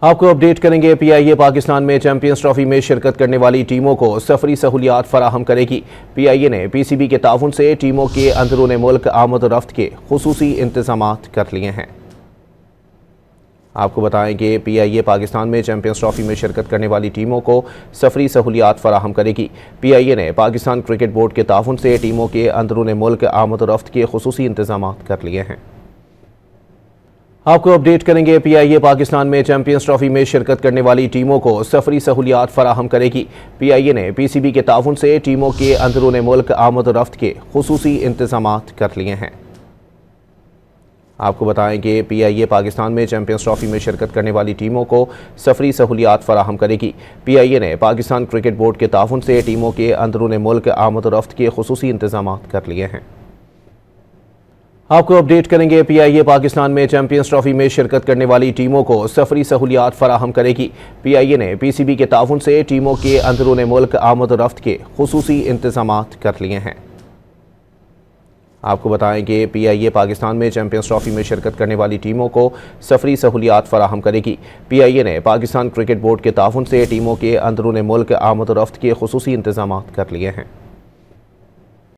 आपको अपडेट करेंगे। पीआईए पाकिस्तान में चैंपियंस ट्रॉफी में शिरकत करने वाली टीमों को सफरी सहूलियात फराहम करेगी। पीआईए ने पीसीबी के ताउन से टीमों के अंदरूनी मुल्क आमद रफ्त के खुसूसी इंतजामात कर लिए हैं। आपको बताएं कि पीआईए पाकिस्तान में चैंपियंस ट्रॉफी में शिरकत करने वाली टीमों को सफरी सहूलियात फराहम करेगी। पीआईए ने पाकिस्तान क्रिकेट बोर्ड के ताउन से टीमों के अंदरूनी मुल्क आमद रफ्त के खुसूसी इंतजामात कर लिए हैं। आपको अपडेट करेंगे। पीआईए पाकिस्तान में चैंपियंस ट्रॉफी में शिरकत करने वाली टीमों को सफरी सहूलियात फराहम करेगी। पीआईए ने पीसीबी के ताउन से टीमों के अंदरूनी मुल्क आमद रफ्त के खुसूसी इंतजामात कर लिए हैं। आपको बताएं कि पीआईए पाकिस्तान में चैंपियंस ट्रॉफी में शिरकत करने वाली टीमों को सफरी सहूलियात फराहम करेगी। पीआईए ने पाकिस्तान क्रिकेट बोर्ड के ताउन से टीमों के अंदरूनी मुल्क आमद रफ्त के खुसूसी इंतजामात कर लिए हैं। आपको अपडेट करेंगे। पीआईए पाकिस्तान में चैंपियंस ट्रॉफी में शिरकत करने वाली टीमों को सफरी सहूलियात फराहम करेगी। पीआईए ने पीसीबी के ताउन से टीमों के अंदरूनी मुल्क आमद रफ्त के खुसूसी इंतजामात कर लिए हैं। आपको बताएं कि पीआईए पाकिस्तान में चैंपियंस ट्रॉफी में शिरकत करने वाली टीमों को सफरी सहूलियात फराहम करेगी। पीआईए ने पाकिस्तान क्रिकेट बोर्ड के ताउन से टीमों के अंदरूनी मुल्क आमद रफ्त के खुसूसी इंतजामात कर लिए हैं।